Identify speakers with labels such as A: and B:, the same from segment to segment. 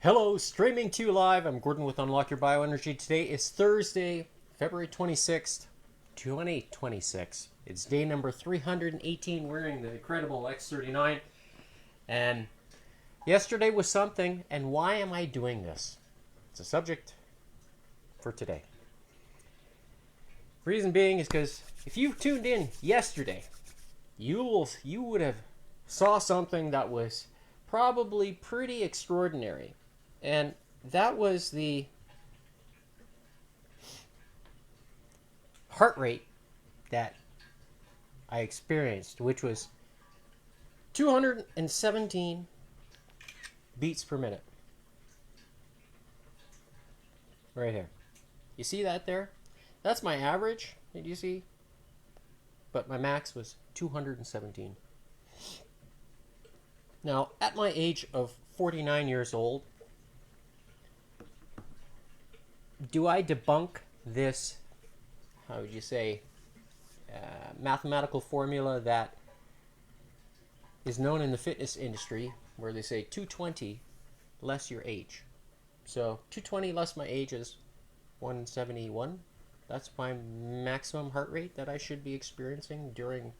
A: Hello, streaming to you live. I'm Gordon with Unlock Your Bioenergy. Today is Thursday, February 26th, 2026. It's day number 318 wearing the incredible X39. And yesterday was something, and why am I doing this? It's a subject for today. Reason being is because if you tuned in yesterday, you would have saw something that was probably pretty extraordinary. And that was the heart rate that I experienced, which was 217 beats per minute. Right here. You see that there? That's my average, did you see? But my max was 217. Now, at my age of 49 years old, do I debunk this, how would you say, mathematical formula that is known in the fitness industry where they say 220 less your age? So 220 less my age is 171. That's my maximum heart rate that I should be experiencing during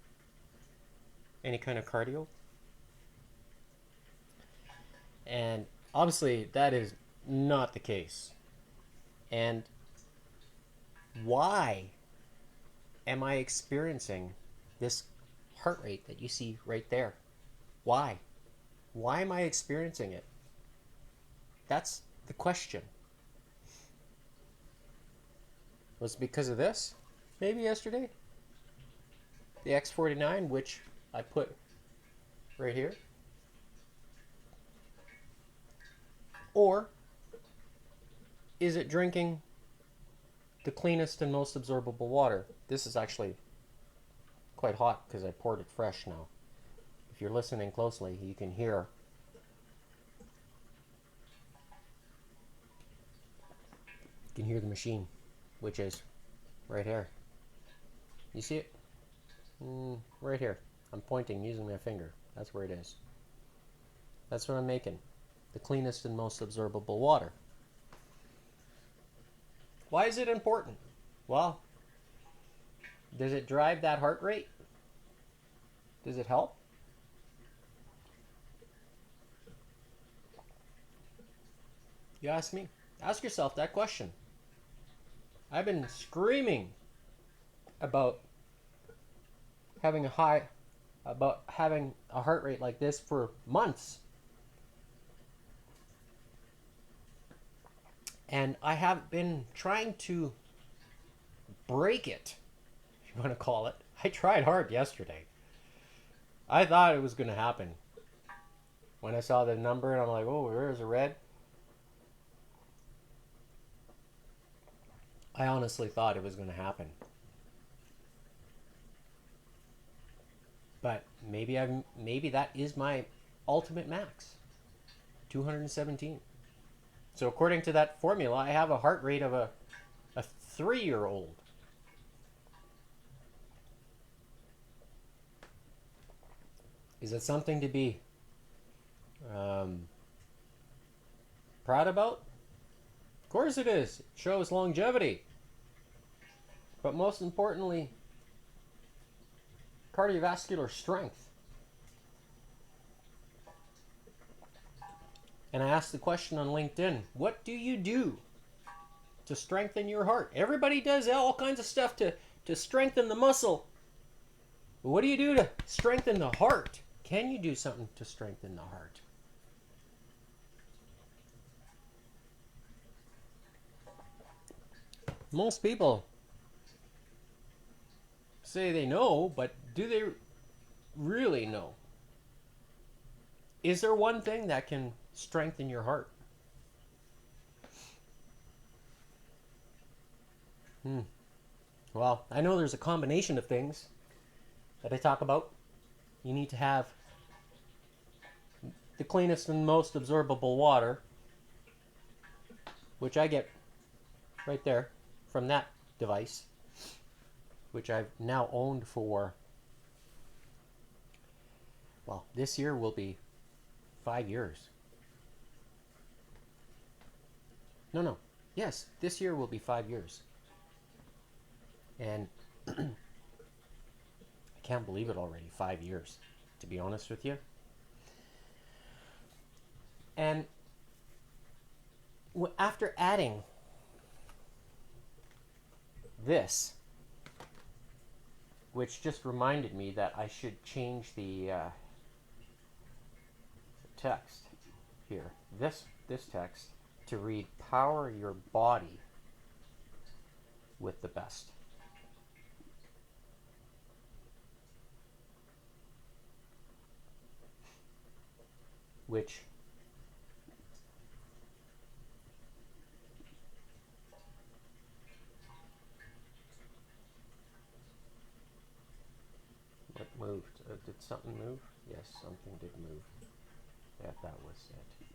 A: any kind of cardio. And obviously that is not the case. And why am I experiencing this heart rate that you see right there? Why? Why am I experiencing it? That's the question. Was it because of this? Maybe yesterday? The X49, which I put right here? Or is it drinking the cleanest and most absorbable water? This is actually quite hot because I poured it fresh now. If you're listening closely, you can hear the machine, which is right here. You see it? Right here. I'm pointing using my finger. That's where it is. That's what I'm making. The cleanest and most absorbable water. Why is it important? Well, does it drive that heart rate? Does it help? You ask me. Ask yourself that question. I've been screaming about having a heart rate like this for months. And I have been trying to break it, if you want to call it. I tried hard yesterday. I thought it was going to happen. When I saw the number and I'm like, oh, where's the red? I honestly thought it was going to happen. But maybe that is my ultimate max. 217. So according to that formula, I have a heart rate of a 3-year-old. Is it something to be proud about? Of course it is. It shows longevity. But most importantly, cardiovascular strength. And I asked the question on LinkedIn, what do you do to strengthen your heart? Everybody does all kinds of stuff to strengthen the muscle. But what do you do to strengthen the heart? Can you do something to strengthen the heart? Most people say they know, but do they really know? Is there one thing that can strengthen your heart? Well, I know there's a combination of things that I talk about. You need to have the cleanest and most absorbable water, which I get right there from that device, which I've now owned for, well, this year will be 5 years. No, no. Yes, this year will be 5 years. And I can't believe it already. 5 years, to be honest with you. And after adding this, which just reminded me that I should change the text here. This text to read, "Power your body with the best." Which what moved? Did something move? Yes, something did move. Yeah, that was it.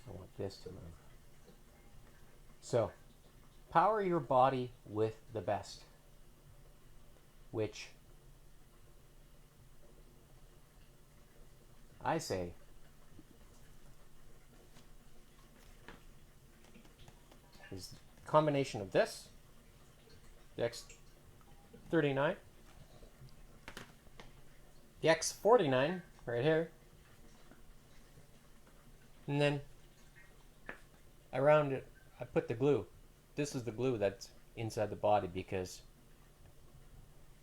A: I want this to move. So, power your body with the best, which I say is the combination of this, the X39, the X49 right here, and then around it I put the glue. This is the glue that's inside the body because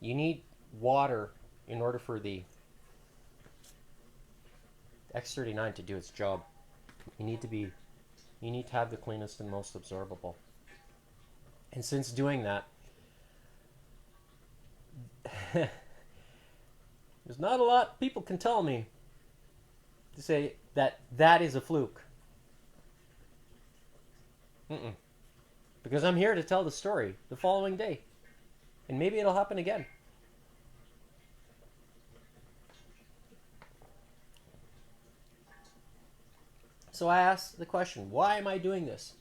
A: you need water in order for the X39 to do its job. You need to have the cleanest and most absorbable. And since doing that, there's not a lot people can tell me to say that that is a fluke. Because I'm here to tell the story the following day. And maybe it'll happen again. So I asked the question, why am I doing this?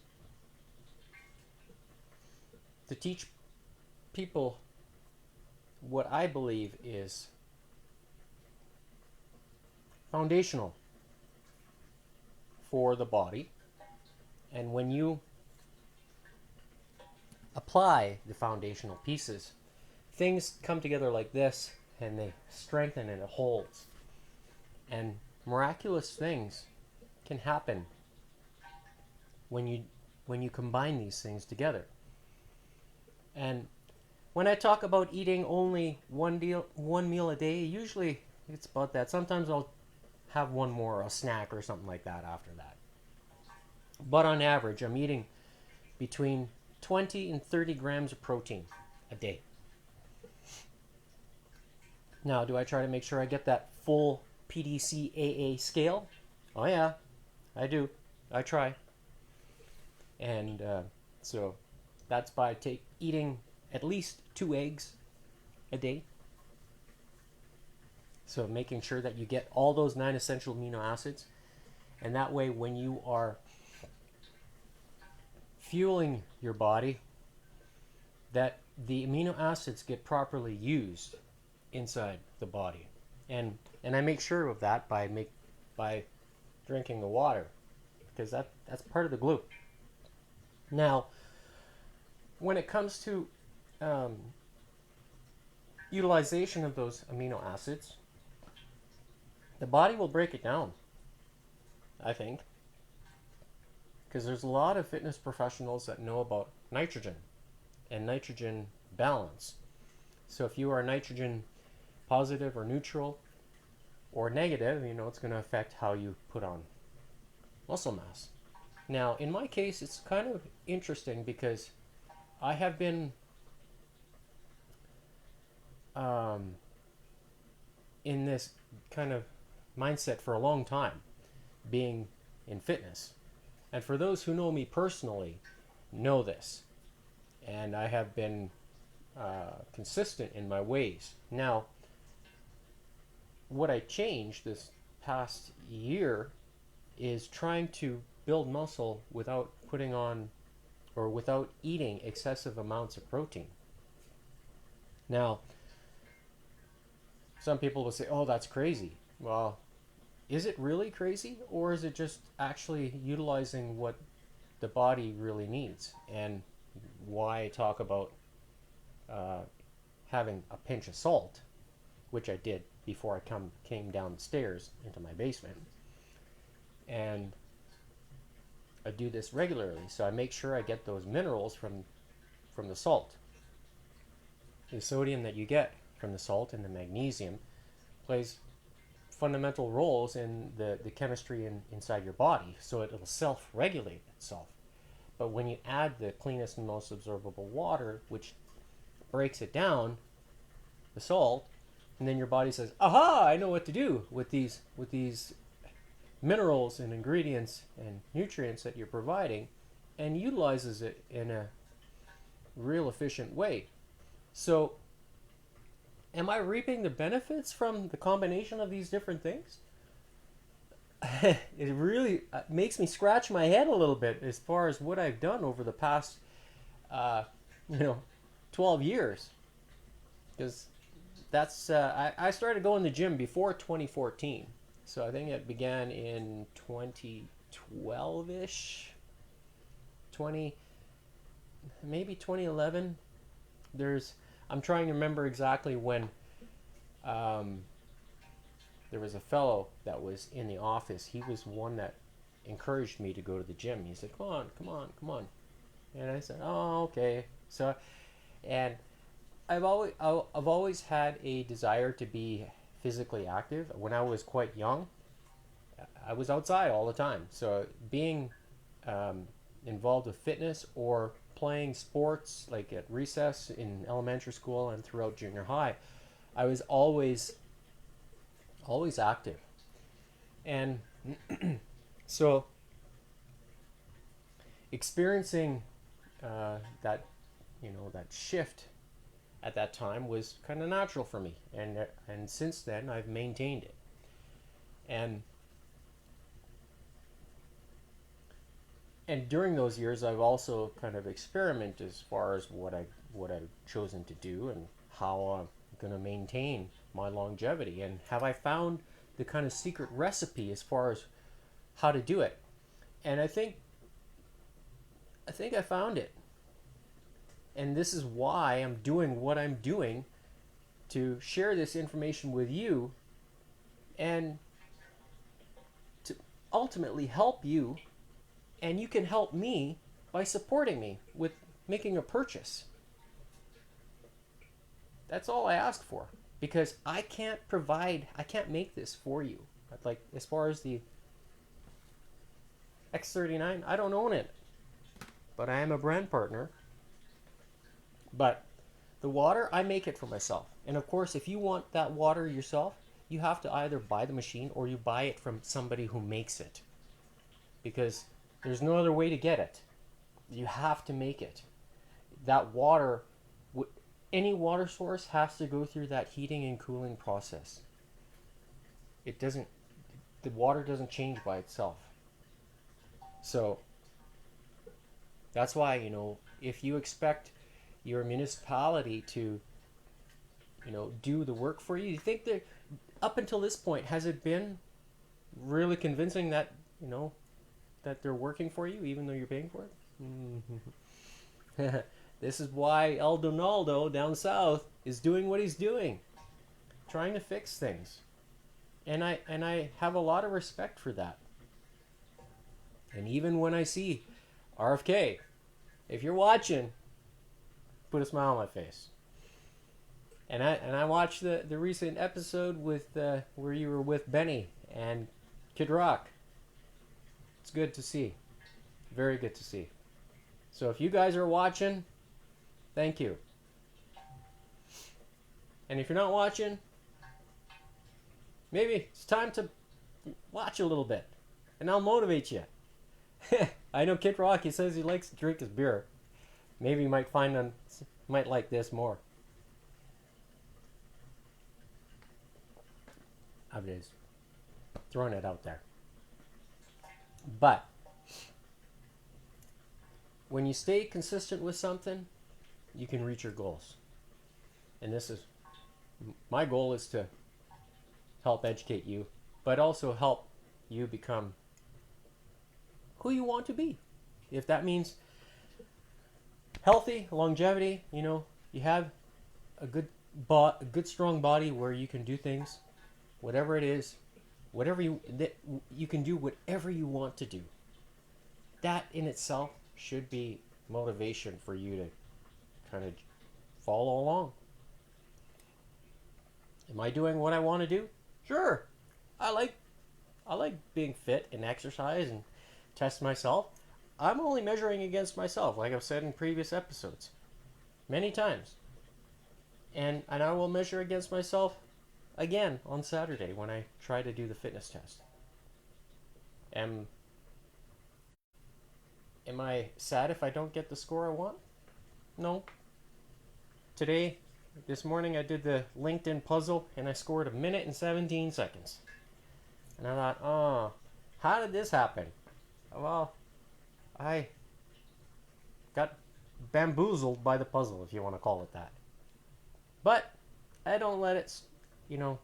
A: To teach people what I believe is foundational for the body. And when you apply the foundational pieces, things come together like this and they strengthen and it holds. And miraculous things can happen when you combine these things together. And when I talk about eating only one meal a day, usually it's about that. Sometimes I'll have one more, a snack or something like that after that. But on average, I'm eating between 20 and 30 grams of protein a day. Now, do I try to make sure I get that full PDCAA scale? Oh yeah, I do. I try. And so that's by eating at least 2 eggs a day. So making sure that you get all those 9 essential amino acids. And that way when you are fueling your body, that the amino acids get properly used inside the body. And I make sure of that by drinking the water, because that's part of the glue. Now, when it comes to utilization of those amino acids, the body will break it down, I think, because there's a lot of fitness professionals that know about nitrogen and nitrogen balance. So if you are nitrogen positive or neutral or negative, it's going to affect how you put on muscle mass. Now, in my case, it's kind of interesting because I have been in this kind of mindset for a long time, being in fitness. And for those who know me personally, know this. And I have been consistent in my ways. Now, what I changed this past year is trying to build muscle without putting on or without eating excessive amounts of protein. Now, some people will say, oh, that's crazy. Well, is it really crazy, or is it just actually utilizing what the body really needs, and why I talk about having a pinch of salt, which I did before I came downstairs into my basement. And I do this regularly, so I make sure I get those minerals from the salt. The sodium that you get from the salt and the magnesium plays fundamental roles in the chemistry inside your body, so it'll self-regulate itself. But when you add the cleanest and most absorbable water, which breaks it down, the salt, and then your body says, aha, I know what to do with these minerals and ingredients and nutrients that you're providing, and utilizes it in a real efficient way. So am I reaping the benefits from the combination of these different things? It really makes me scratch my head a little bit as far as what I've done over the past 12 years, because that's I started going to the gym before 2014, so I think it began in 2012ish, maybe 2011. I'm trying to remember exactly when there was a fellow that was in the office. He was one that encouraged me to go to the gym. He said, come on, come on, come on. And I said, oh, okay. So, and I've always had a desire to be physically active. When I was quite young, I was outside all the time. So being involved with fitness or playing sports, like at recess in elementary school and throughout junior high, I was always active. And so experiencing that shift at that time was kind of natural for me, and since then I've maintained it. And during those years, I've also kind of experimented as far as what I've chosen to do and how I'm going to maintain my longevity. And have I found the kind of secret recipe as far as how to do it? And I think I found it. And this is why I'm doing what I'm doing, to share this information with you and to ultimately help you. And you can help me by supporting me with making a purchase. That's all I ask for, because I can't make this for you. Like, as far as the X39, I don't own it, but I am a brand partner. But the water, I make it for myself. And of course, if you want that water yourself, you have to either buy the machine or you buy it from somebody who makes it, because there's no other way to get it. You have to make it. That water, any water source has to go through that heating and cooling process. The water doesn't change by itself. So that's why, if you expect your municipality to, do the work for you, you think that up until this point, has it been really convincing that, that they're working for you, even though you're paying for it? This is why El Donaldo down south is doing what he's doing, trying to fix things. And I have a lot of respect for that. And even when I see RFK, if you're watching, put a smile on my face. And I watched the recent episode with where you were with Benny and Kid Rock. It's good to see. Very good to see. So if you guys are watching, thank you. And if you're not watching, maybe it's time to watch a little bit, and I'll motivate you. I know Kid Rock, he says he likes to drink his beer. Maybe you might might like this more. I'm just throwing it out there. But when you stay consistent with something, you can reach your goals. And my goal is to help educate you, but also help you become who you want to be. If that means healthy, longevity, you know, you have a good strong body where you can do things, whatever it is, whatever you can do whatever you want to do. That in itself should be motivation for you to kind of follow along. Am I doing what I want to do? Sure. I like being fit and exercise and test myself. I'm only measuring against myself, like I've said in previous episodes, many times. And I will measure against myself again on Saturday when I try to do the fitness test. Am I sad if I don't get the score I want? No. This morning I did the LinkedIn puzzle and I scored 1 minute and 17 seconds. And I thought, oh, how did this happen? Well, I got bamboozled by the puzzle, if you want to call it that. But I don't let it, you know,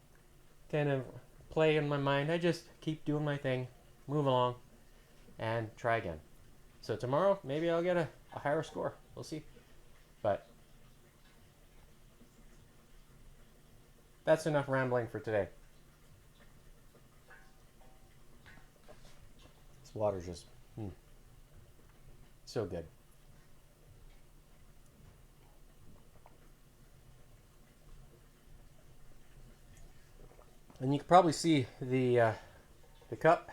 A: kind of play in my mind. I just keep doing my thing, move along, and try again. So tomorrow, maybe I'll get a higher score. We'll see. But that's enough rambling for today. This water's just so good. And you can probably see the cup.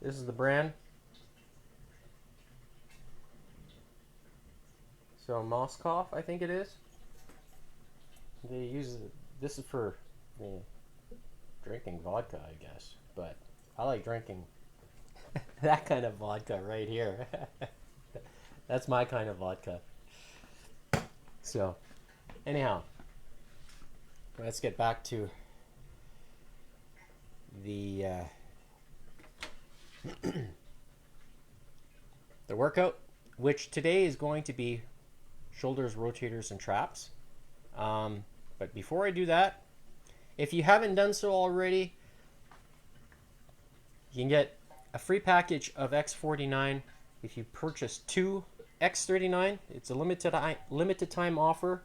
A: This is the brand. So Moskov, I think it is. They use this is for drinking vodka, I guess. But I like drinking that kind of vodka right here. That's my kind of vodka. So, anyhow, let's get back to the the workout, which today is going to be shoulders, rotators, and traps. But before I do that, if you haven't done so already, you can get a free package of X49 if you purchase 2 X39. It's a limited time offer,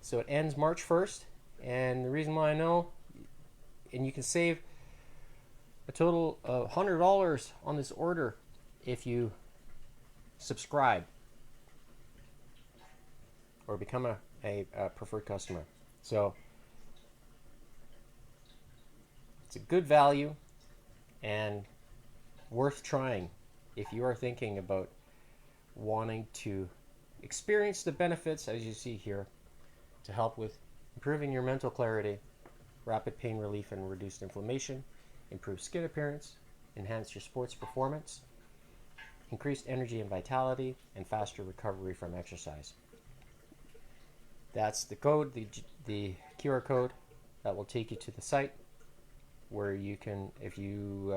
A: so it ends March 1st. And the reason why I know, and you can save a total of $100 on this order if you subscribe or become a preferred customer. So it's a good value and worth trying if you are thinking about wanting to experience the benefits, as you see here, to help with improving your mental clarity, rapid pain relief and reduced inflammation, improve skin appearance, enhance your sports performance, increased energy and vitality, and faster recovery from exercise. That's the code, the QR code that will take you to the site where you can, if you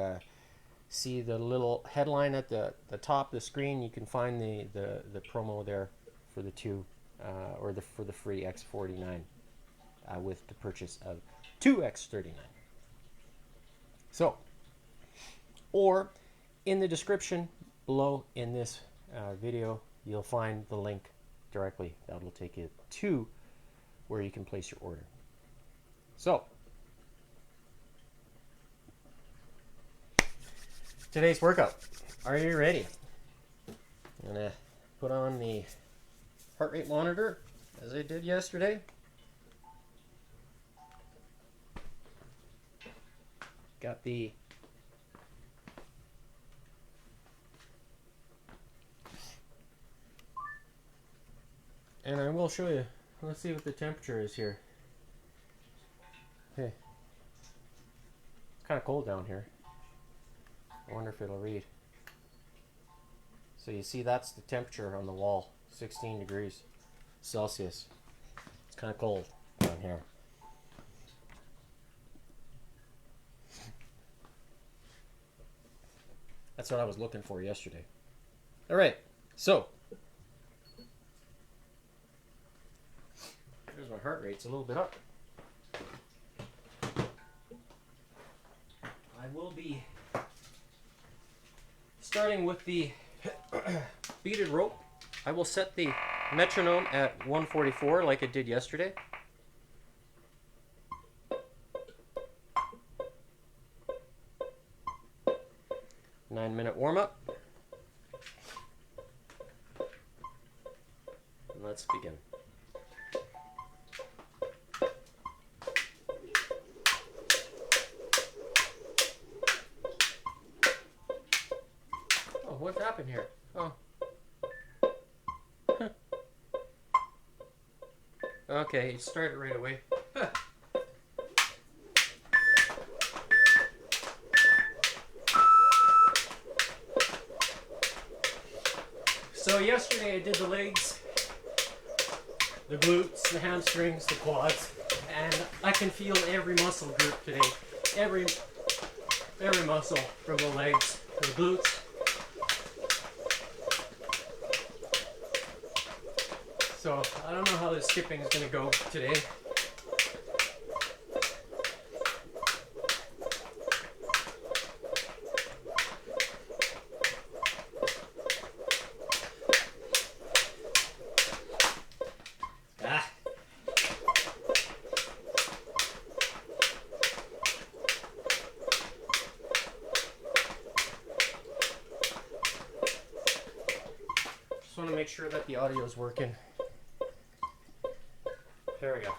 A: see the little headline at the top of the screen, you can find the promo there for the for the free X49 with the purchase of 2 X39. So, or in the description below in this video, you'll find the link directly that will take you to where you can place your order. So, today's workout. Are you ready? I'm gonna put on the heart rate monitor as I did yesterday. Got the and I will show you. Let's see what the temperature is here. Okay. It's kind of cold down here. I wonder if it'll read. So you see that's the temperature on the wall, 16 degrees Celsius. It's kind of cold down here. That's what I was looking for yesterday. All right, so here's my heart rate's a little bit up. I will be starting with the beaded rope, I will set the metronome at 144 like it did yesterday. Nine-minute warm-up. Let's begin. Oh, what happened here? Oh. Huh. Okay, it started right away. Huh. So yesterday I did the legs, the glutes, the hamstrings, the quads, and I can feel every muscle group today. Every muscle from the legs to the glutes. So I don't know how this skipping is going to go today. Just want to make sure that the audio is working. There we go.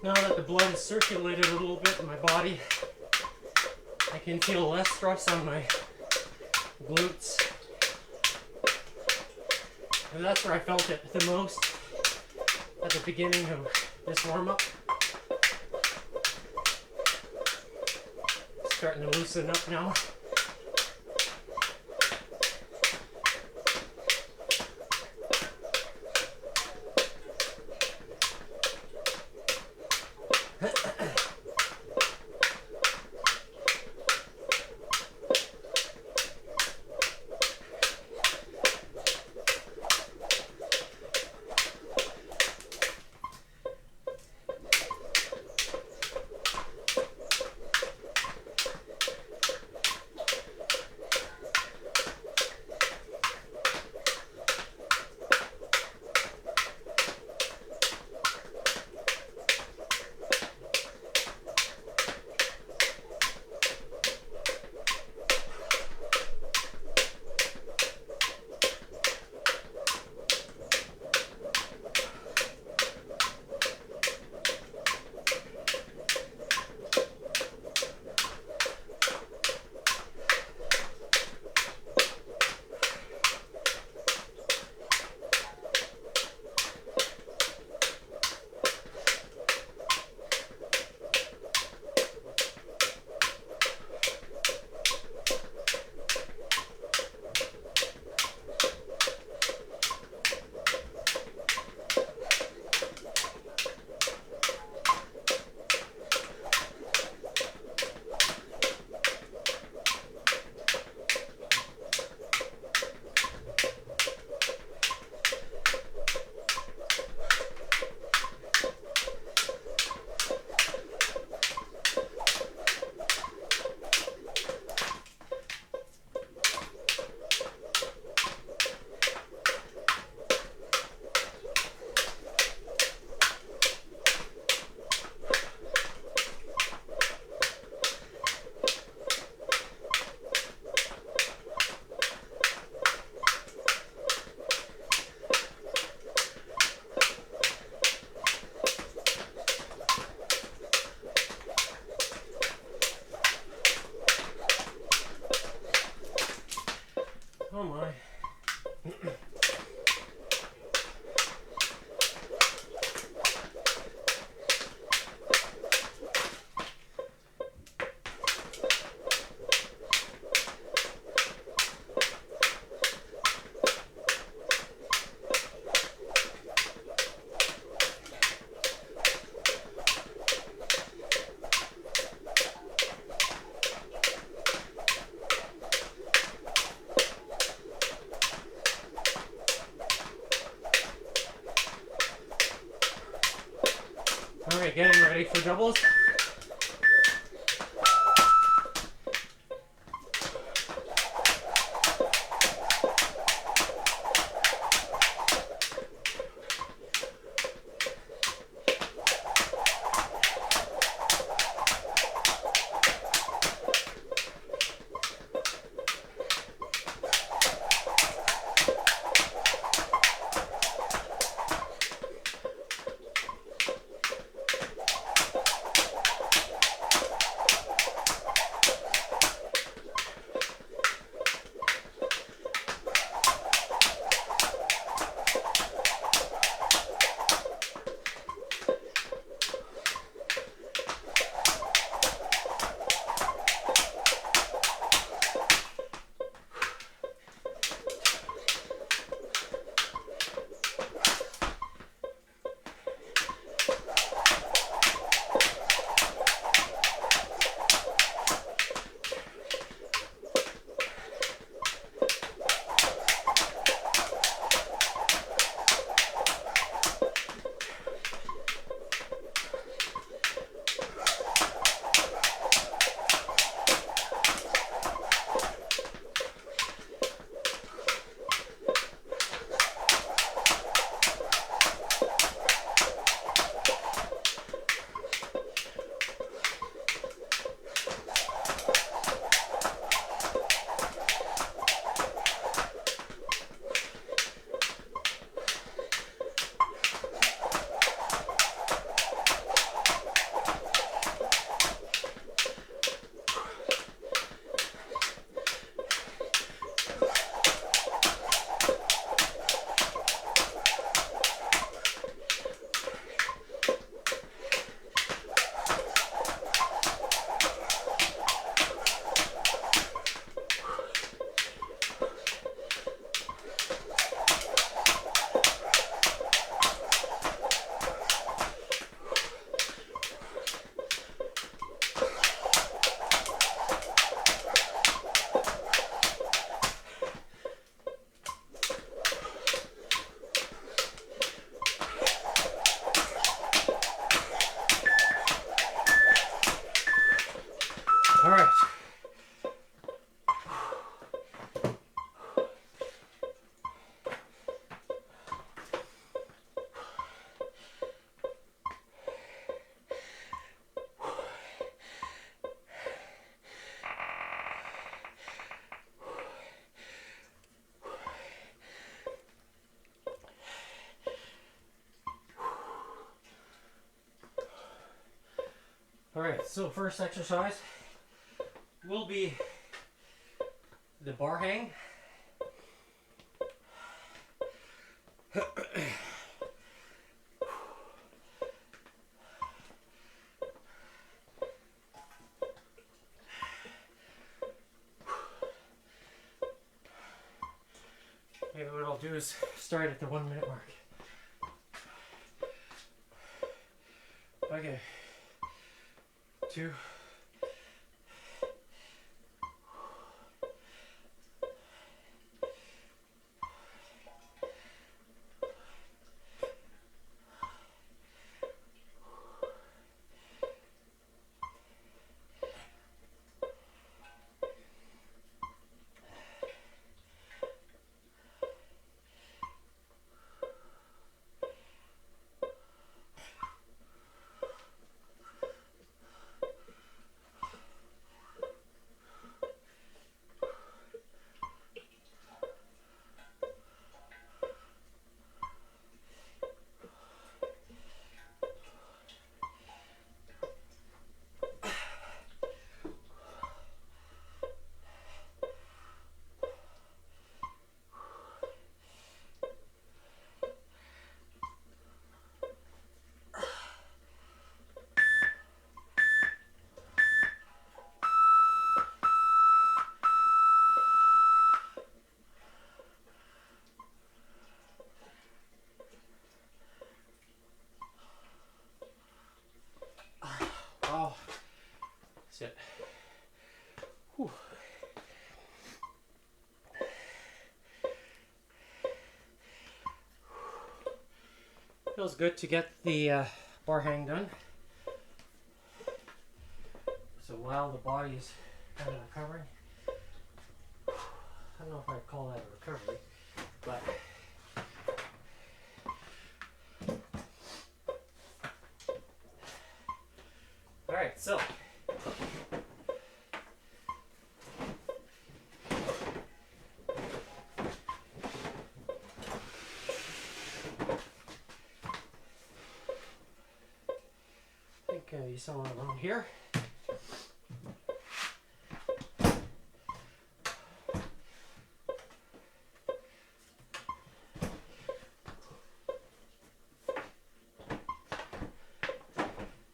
A: Now that the blood has circulated a little bit in my body, I can feel less stress on my glutes. And that's where I felt it the most at the beginning of this warm-up. Starting to loosen up now. Oh my. Alright, getting ready for doubles. Alright. Alright, so first exercise will be the bar hang. Maybe what I'll do is start at the 1 minute mark. Okay. 2. Whew. Feels good to get the bar hang done. So while the body is kind of recovering, I don't know if I'd call that a recovery, but all right, so I think maybe somewhere around here.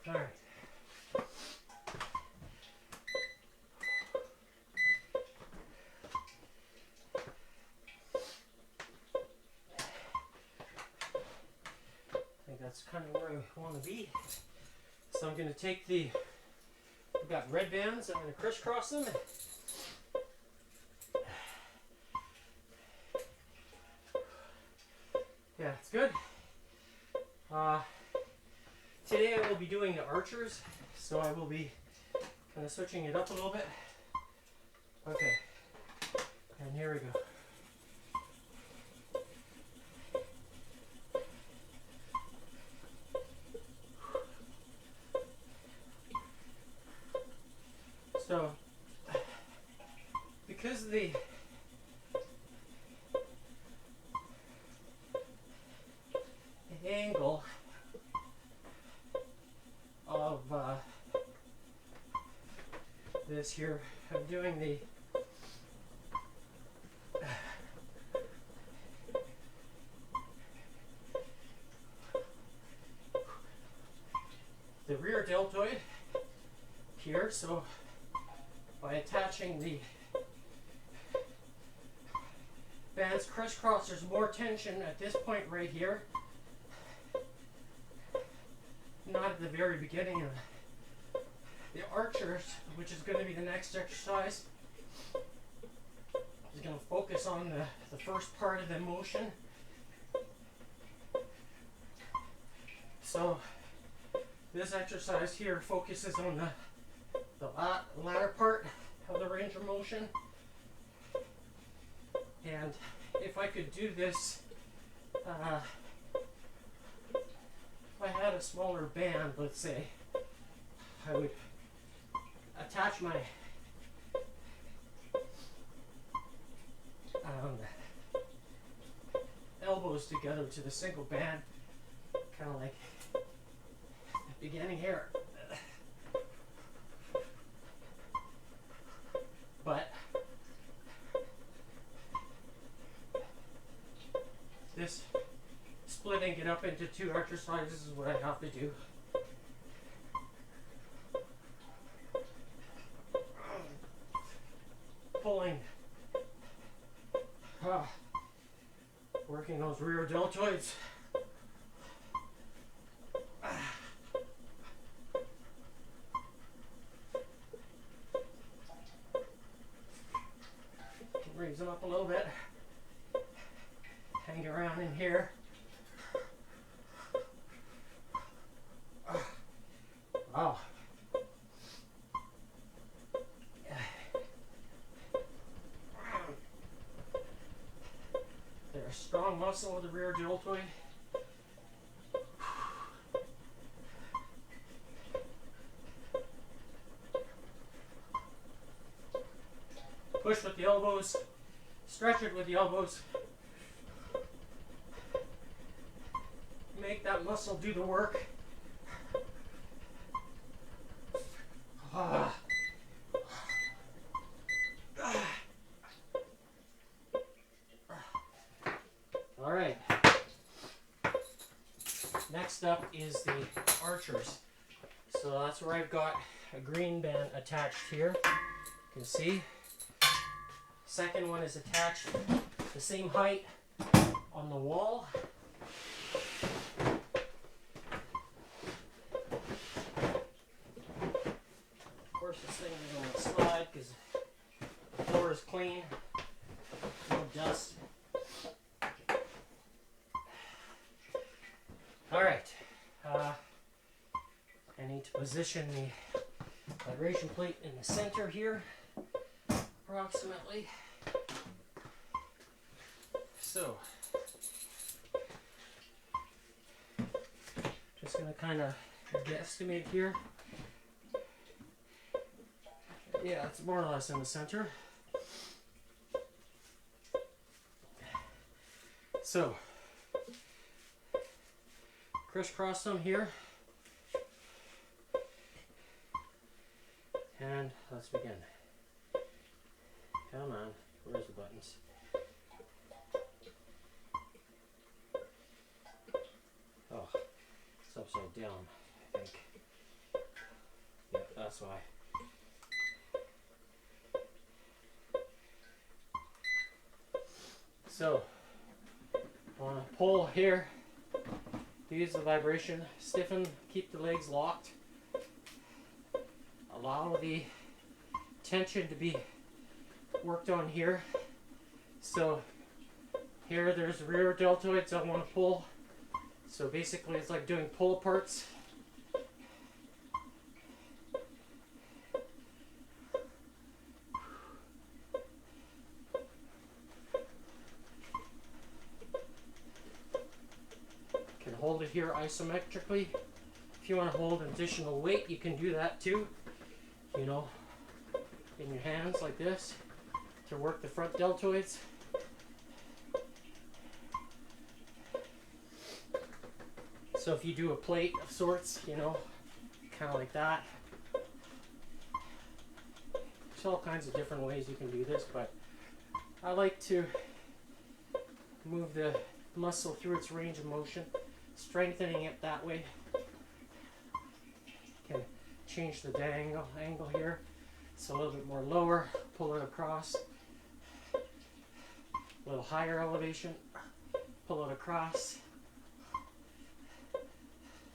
A: All right. I think that's kind of where I want to be. So I'm going to take we've got red bands, I'm going to crisscross them. Yeah, it's good. Today I will be doing the archers, so I will be kind of switching it up a little bit. Okay, and here we go. So, because the angle of this here, I'm doing the rear deltoid here, so by attaching the bands crisscross, there's more tension at this point right here, not at the very beginning of the archers, which is going to be the next exercise. Is going to focus on the first part of the motion. So this exercise here focuses on the latter part of the range of motion. And if I could do this, if I had a smaller band, let's say, I would attach my elbows together to the single band, kind of like the beginning here. But this splitting it up into two exercises is what I have to do. Pulling, working those rear deltoids. Raise them up a little bit. Hang around in here. Wow. They're a strong muscle of the rear deltoid. Push with the elbows, stretch it with the elbows. Make that muscle do the work. All right. Next up is the archers. So that's where I've got a green band attached here. You can see. Second one is attached the same height on the wall. Of course, this thing is going to slide because clean, no dust. All right, I need to position the vibration plate in the center here, approximately. So, just going to kind of guesstimate here. Yeah, it's more or less in the center. So, crisscross them here. And let's begin. Come on, where's the buttons? Oh, it's upside down, I think. Yeah, that's why. So, on a pull here, use the vibration, stiffen, keep the legs locked. Allow the tension to be worked on here. So here there's the rear deltoids I want to pull. So basically it's like doing pull aparts. Can hold it here isometrically. If you want to hold an additional weight, you can do that too. You know, in your hands like this to work the front deltoids. So if you do a plate of sorts, you know, kind of like that. There's all kinds of different ways you can do this, but I like to move the muscle through its range of motion, strengthening it that way. Can change the angle here. It's a little bit more lower, pull it across. A little higher elevation, pull it across.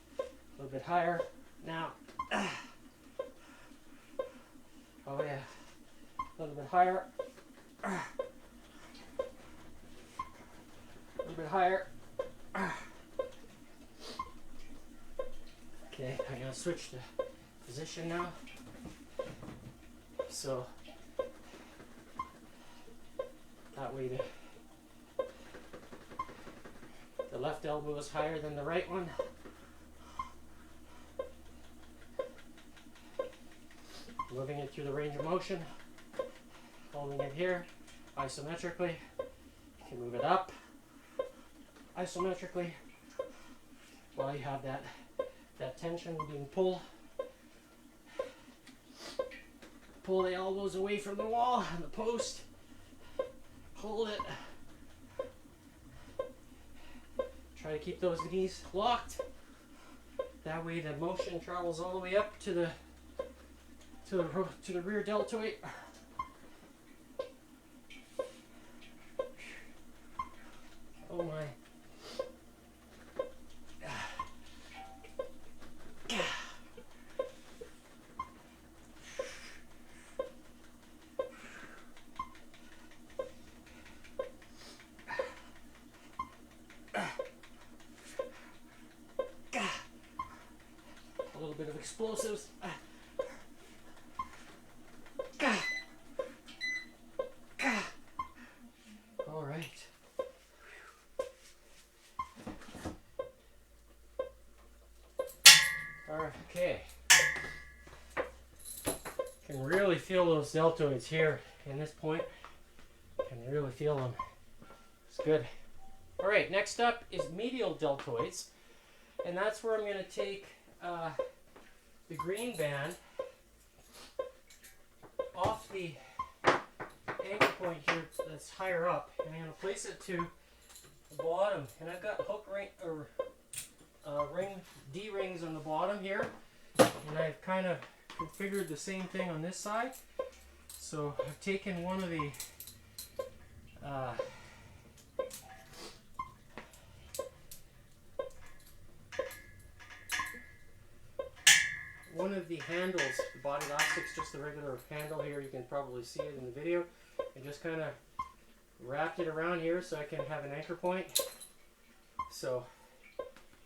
A: A little bit higher. Now, oh yeah, a little bit higher. A little bit higher. Okay, I'm going to switch the position now. So that way the left elbow is higher than the right one. Moving it through the range of motion, holding it here isometrically. You can move it up isometrically while you have that tension being pulled. Pull the elbows away from the wall and the post. Hold it. Try to keep those knees locked. That way the motion travels all the way up to the rear deltoid. Oh my. A little bit of explosives. All right. Okay. Can really feel those deltoids here in this point. Can really feel them. It's good. All right, next up is medial deltoids, and that's where I'm going to take the green band off the anchor point here that's higher up, and I'm going to place it to the bottom. And I've got hook ring or D rings on the bottom here, and I've kind of configured the same thing on this side. So I've taken one of the one of the handles, the body elastic's just the regular handle here. You can probably see it in the video. And just kind of wrapped it around here so I can have an anchor point. So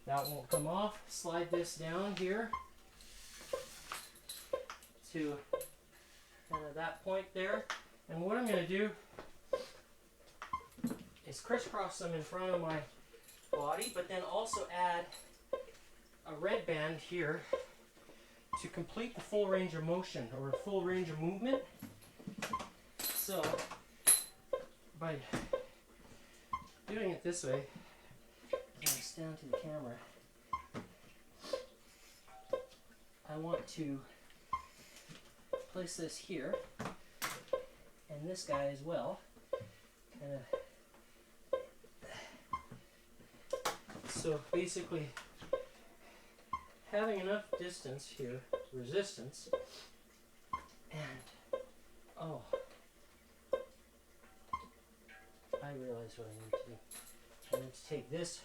A: that won't come off. Slide this down here to kind of that point there. And what I'm going to do is crisscross them in front of my body, but then also add a red band here to complete the full range of motion or full range of movement. So by doing it this way, I'll stand to the camera. I want to place this here and this guy as well. Kind of. So basically, having enough distance here, resistance, and oh, I realize what I need to do. I need to take this,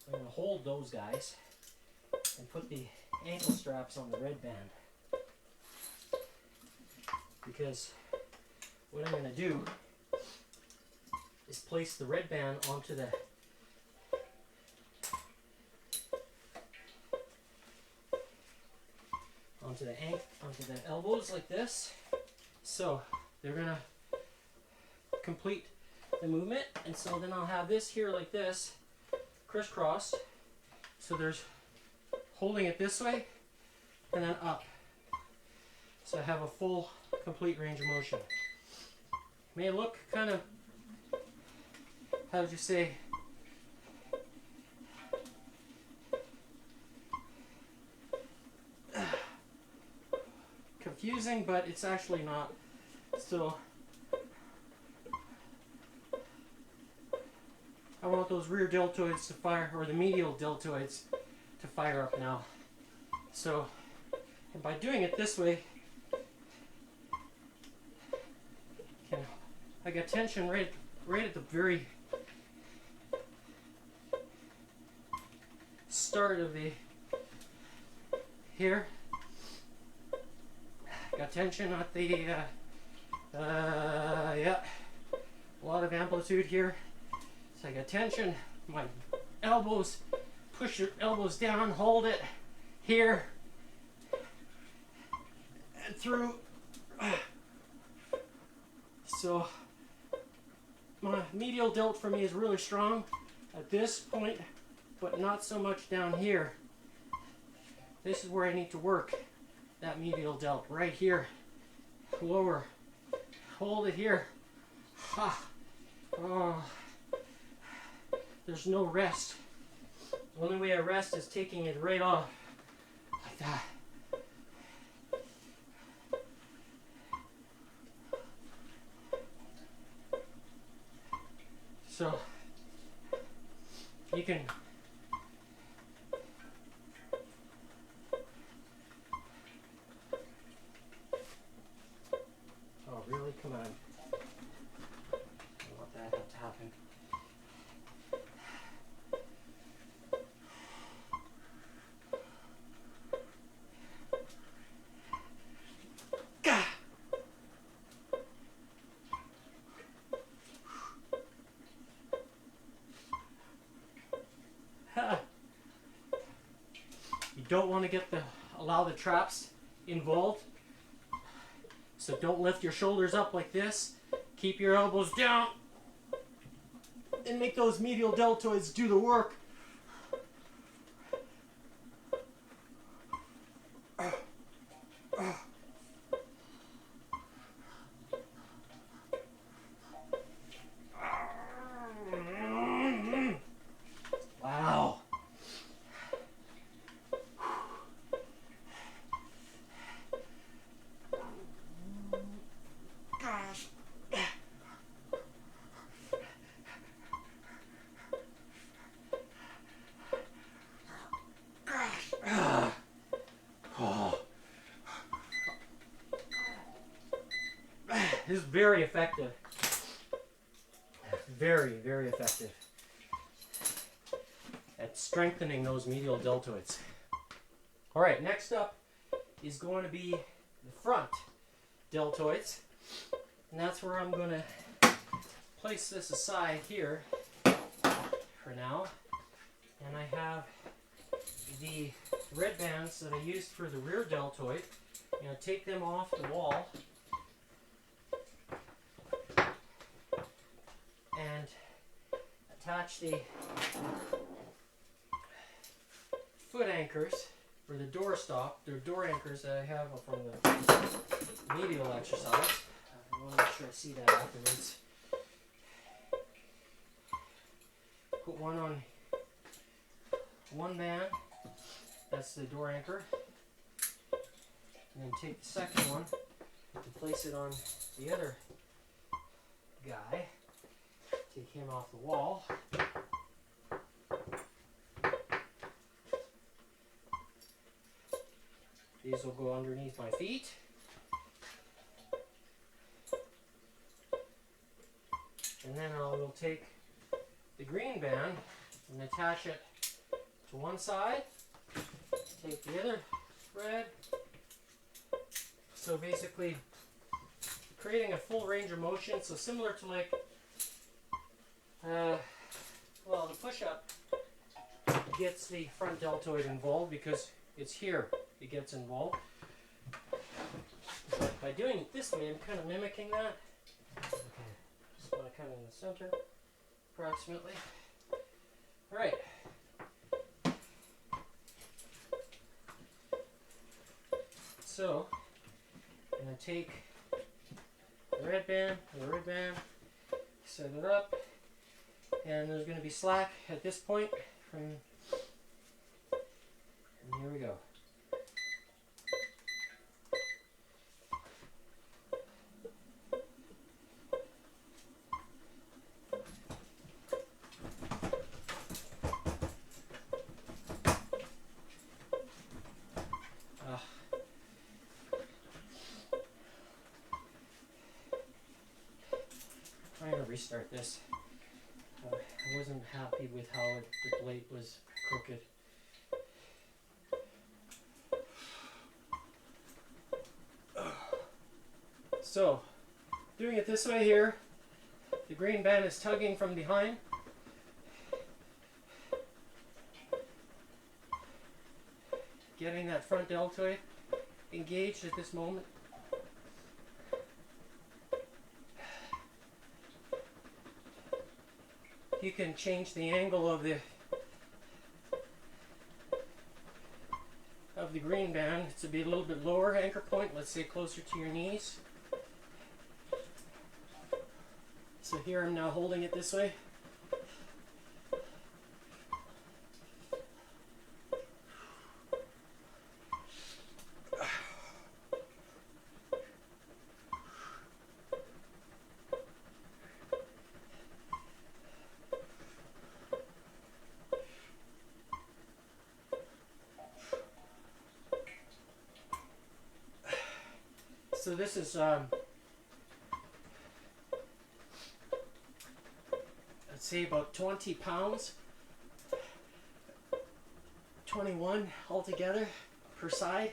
A: I'm going to hold those guys and put the ankle straps on the red band. Because what I'm going to do is place the red band onto the onto the elbows like this. So they're going to complete the movement, and so then I'll have this here like this, crisscrossed. So there's holding it this way and then up. So I have a full, complete range of motion. May look kind of, how would you say, confusing, but it's actually not. So I want those rear deltoids to fire, or the medial deltoids to fire up now. So, and by doing it this way, I got tension right at the very start of the here. Got tension at the yeah, a lot of amplitude here. So I got tension. My elbows, push your elbows down, hold it here and through. So my medial delt for me is really strong at this point, but not so much down here. This is where I need to work that medial delt right here. Lower. Hold it here. Ha. Oh. There's no rest. The only way I rest is taking it right off. Like that. So you can oh really? Come on. I don't want that to happen. Gah! You don't want to allow the traps involved. So don't lift your shoulders up like this. Keep your elbows down and make those medial deltoids do the work. Wow. This is very effective. Very, very effective at strengthening those medial deltoids. All right, next up is going to be the front deltoids. And that's where I'm going to place this aside here for now. And I have the red bands that I used for the rear deltoid. I'm going to take them off the wall and attach the foot anchors for the door stop. They're door anchors that I have from the medial exercise. I want to make sure I see that afterwards. Put one on one band, that's the door anchor, and then take the second one and place it on the other guy. Take him off the wall. These will go underneath my feet. And then I will take the green band and attach it to one side. Take the other thread. So basically creating a full range of motion. So similar to like, well, the push-up gets the front deltoid involved because it's here it gets involved. But by doing it this way, I'm kind of mimicking that. Okay, spot it kind of in the center, approximately. All right. So, I'm going to take the red band, set it up, and there's going to be slack at this point and here we go. I'm going to restart this. I wasn't happy with how the blade was crooked. So, doing it this way here, the green band is tugging from behind. Getting that front deltoid engaged at this moment. You can change the angle of the green band to be a little bit lower anchor point, let's say closer to your knees. So here I'm now holding it this way. So this is let's say about 20 pounds, 21 altogether per side.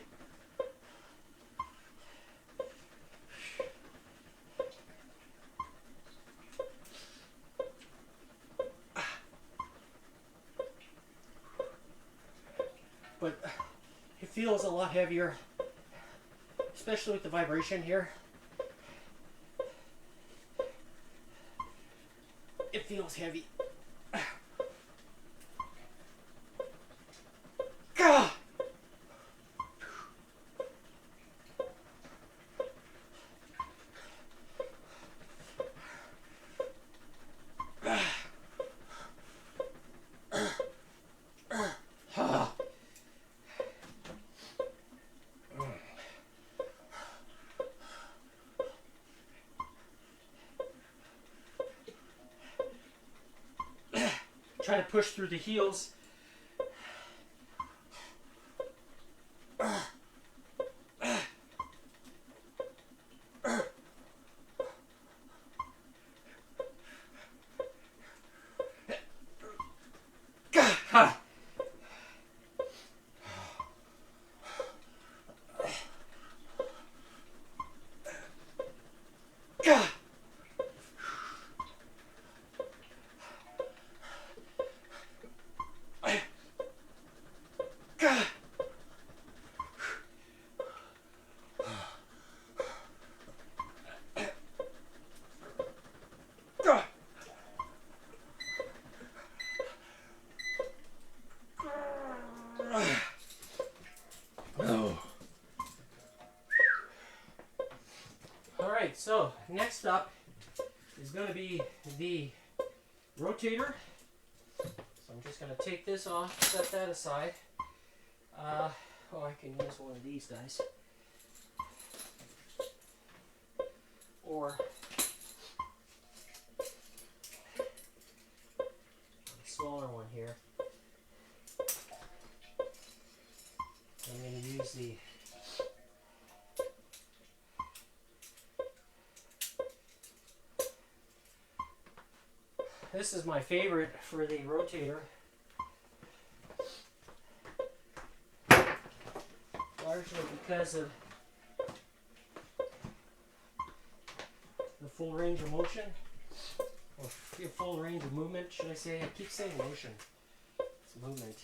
A: But it feels a lot heavier, especially with the vibration here. It feels heavy. Gah! Try to push through the heels. Alright, so next up is going to be the rotator. So I'm just going to take this off, set that aside. Oh, I can use one of these guys. Or a smaller one here. I'm going to use the this is my favorite for the rotator. Largely because of the full range of motion, or full range of movement, should I say. I keep saying motion. It's movement.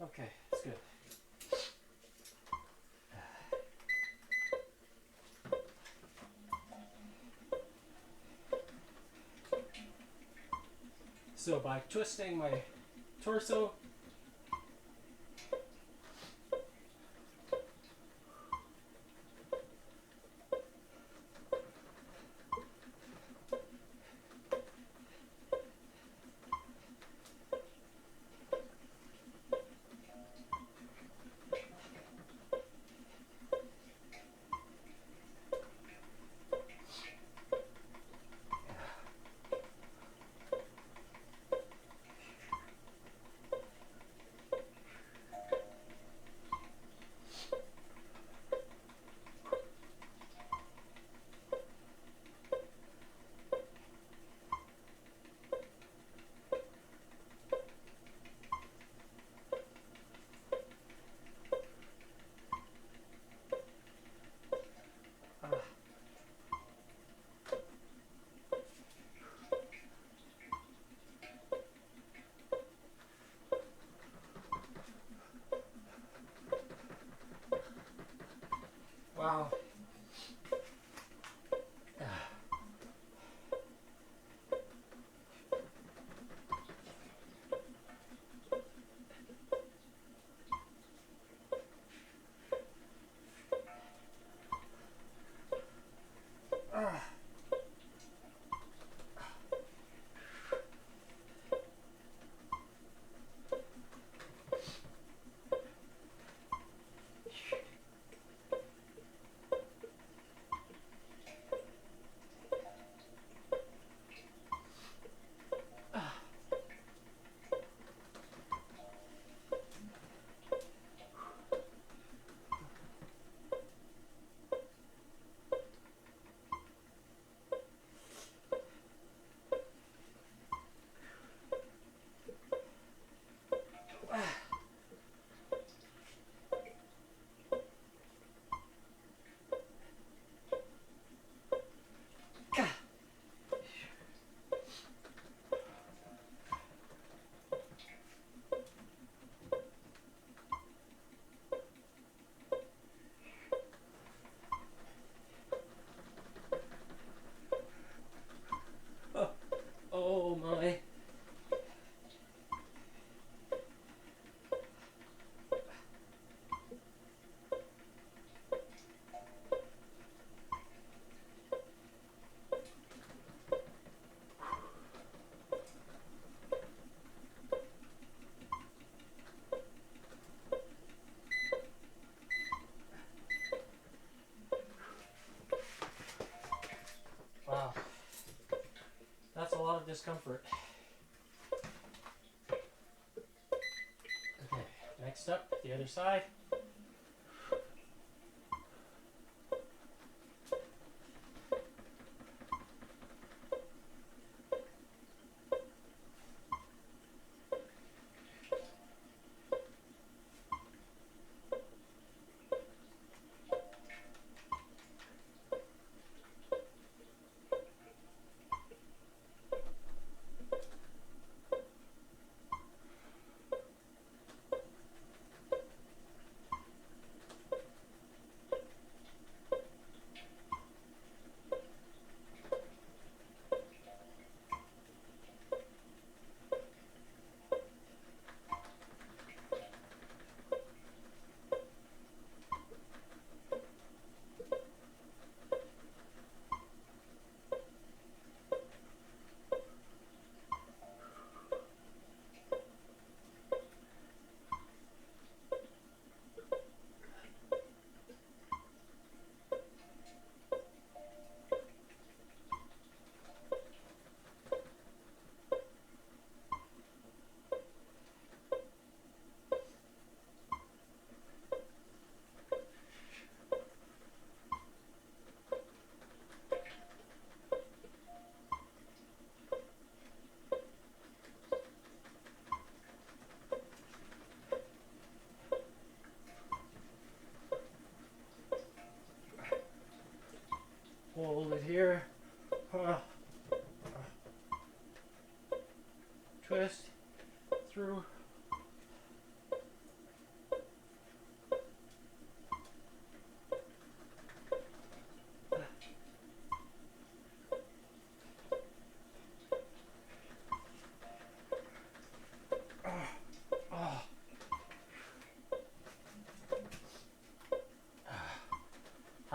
A: Okay, that's good. So by twisting my torso, wow. Oh my. Wow. That's a lot of discomfort. Okay, next up, the other side.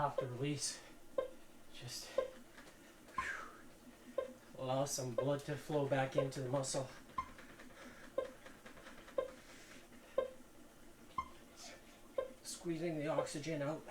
A: have to release. Just allow some blood to flow back into the muscle. Squeezing the oxygen out.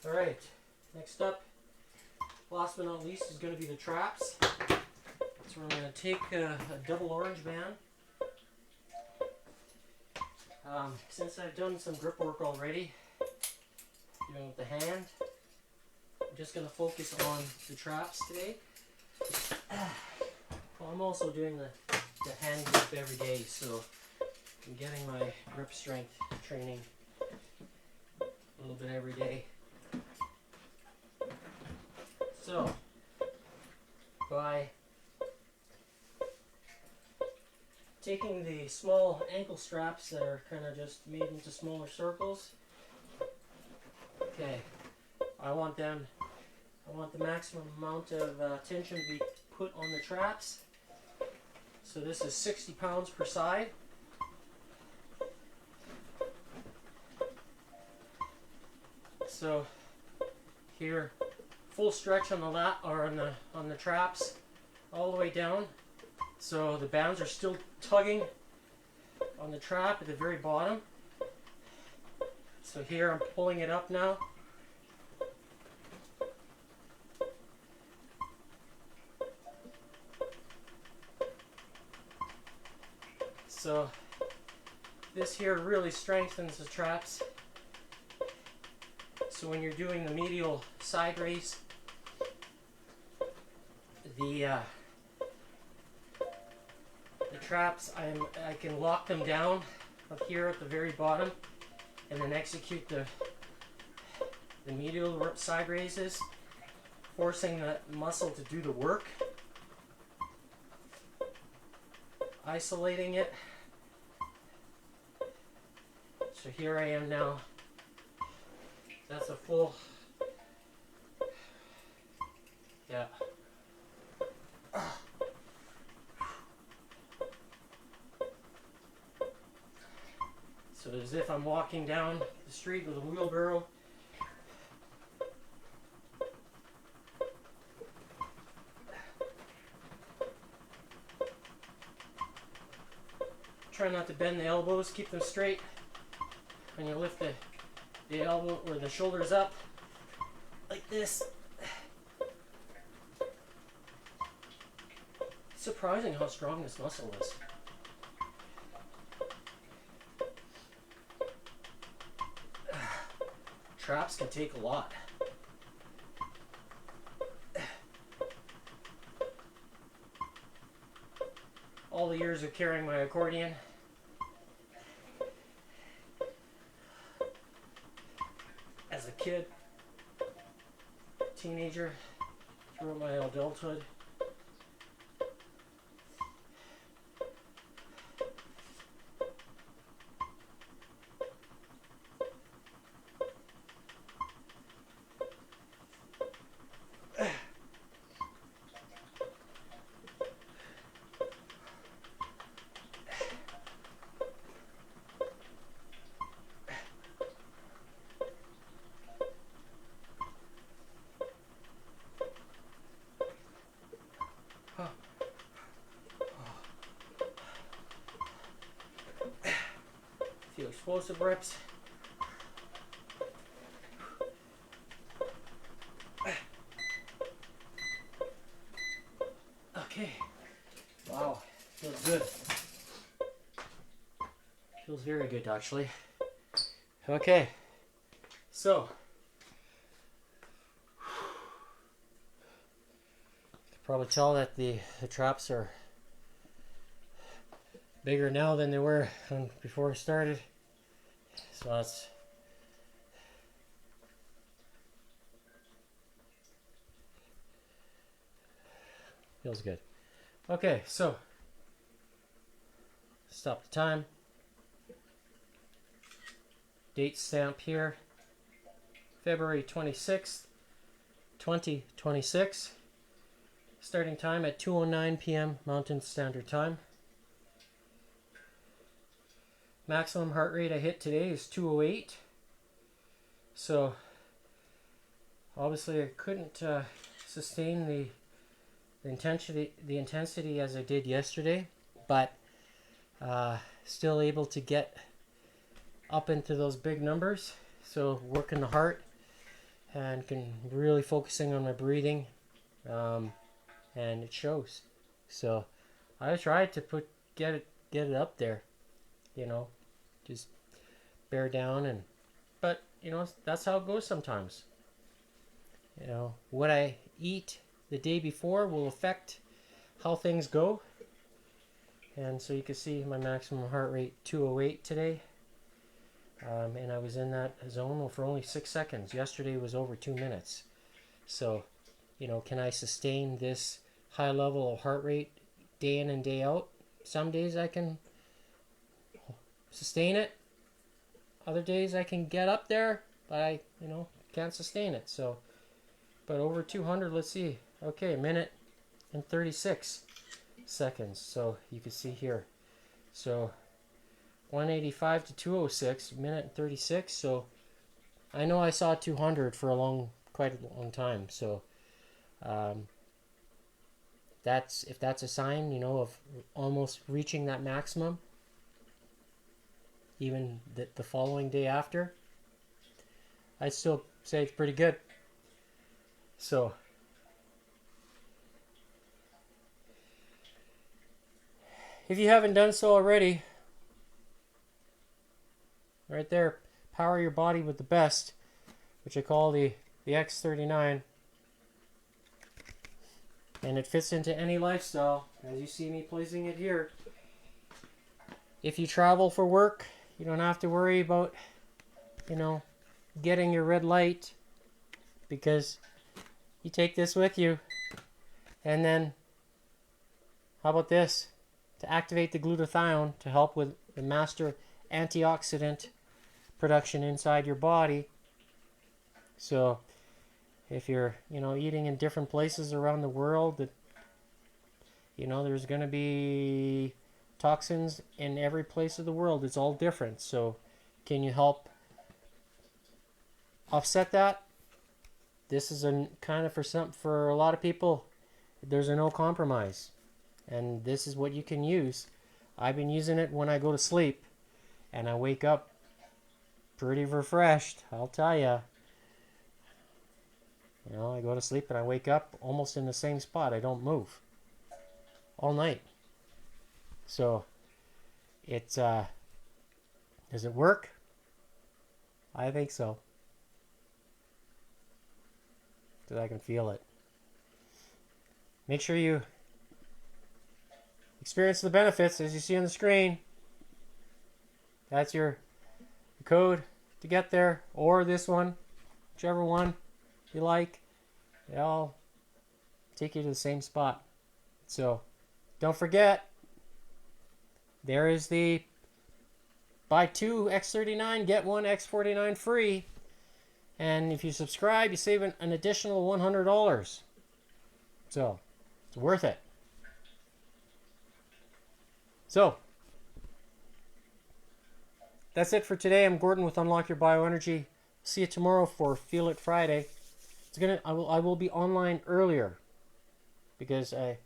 A: Alright, next up, last but not least, is going to be the traps. So we're going to take a double orange band. Since I've done some grip work already, doing it with the hand, I'm just going to focus on the traps today. Well, I'm also doing the hand grip every day, so I'm getting my grip strength training a little bit every day. So, by taking the small ankle straps that are kind of just made into smaller circles, okay, I want the maximum amount of tension to be put on the traps. So this is 60 pounds per side. So here, full stretch on the on the traps all the way down. So the bands are still tugging on the trap at the very bottom. So here I'm pulling it up now. So this here really strengthens the traps. So when you're doing the medial side raise, the traps, I can lock them down up here at the very bottom, and then execute the medial side raises, forcing the muscle to do the work, isolating it. So here I am now. That's a full, yeah. So as if I'm walking down the street with a wheelbarrow. Try not to bend the elbows, keep them straight. When you lift the elbow or the shoulders up like this. It's surprising how strong this muscle is. Traps can take a lot. All the years of carrying my accordion, as a kid, teenager, throughout my adulthood, few explosive reps. Okay. Wow, feels good. Feels very good, actually. Okay. So, Probably tell that the traps are bigger now than they were before I started. So that's feels good. Okay, so stop the time. Date stamp here. February 26th, 2026. Starting time at 2:09 p.m. Mountain Standard Time. Maximum heart rate I hit today is 208. So obviously I couldn't sustain the intensity as I did yesterday, but still able to get up into those big numbers. So working the heart and really focusing on my breathing, and it shows. So I tried to get it up there, just bear down, but that's how it goes sometimes. What I eat the day before will affect how things go. And so you can see my maximum heart rate 208 today. And I was in that zone for only 6 seconds. Yesterday was over 2 minutes. So, can I sustain this high level of heart rate day in and day out? Some days I can sustain it. Other days I can get up there, but I, can't sustain it. So, but over 200, let's see. Okay, a minute and 36 seconds. So you can see here. So 185 to 206, minute and 36. So I know I saw 200 for quite a long time. So if that's a sign, of almost reaching that maximum, even the following day after, I'd still say it's pretty good. So if you haven't done so already, right there, power your body with the best, which I call the X39. And it fits into any lifestyle, as you see me placing it here. If you travel for work, you don't have to worry about, getting your red light, because you take this with you. And then, how about this? To activate the glutathione to help with the master antioxidant production inside your body. So if you're eating in different places around the world, that there's going to be toxins in every place of the world. It's all different. So can you help offset that? This is a kind of for a lot of people, there's a no compromise. And this is what you can use. I've been using it when I go to sleep, and I wake up pretty refreshed, I'll tell you. I go to sleep and I wake up almost in the same spot. I don't move all night. So it's does it work? I think so, because I can feel it. Make sure you experience the benefits as you see on the screen. That's your code to get there, or this one, whichever one you like. They all take you to the same spot. So don't forget, there is the buy 2 X39, get 1 X49 free. And if you subscribe, you save an additional $100. So it's worth it. So that's it for today. I'm Gordon with Unlock Your Bioenergy. See you tomorrow for Feel It Friday. I will be online earlier because I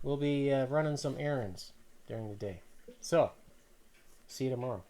A: will be running some errands during the day. So see you tomorrow.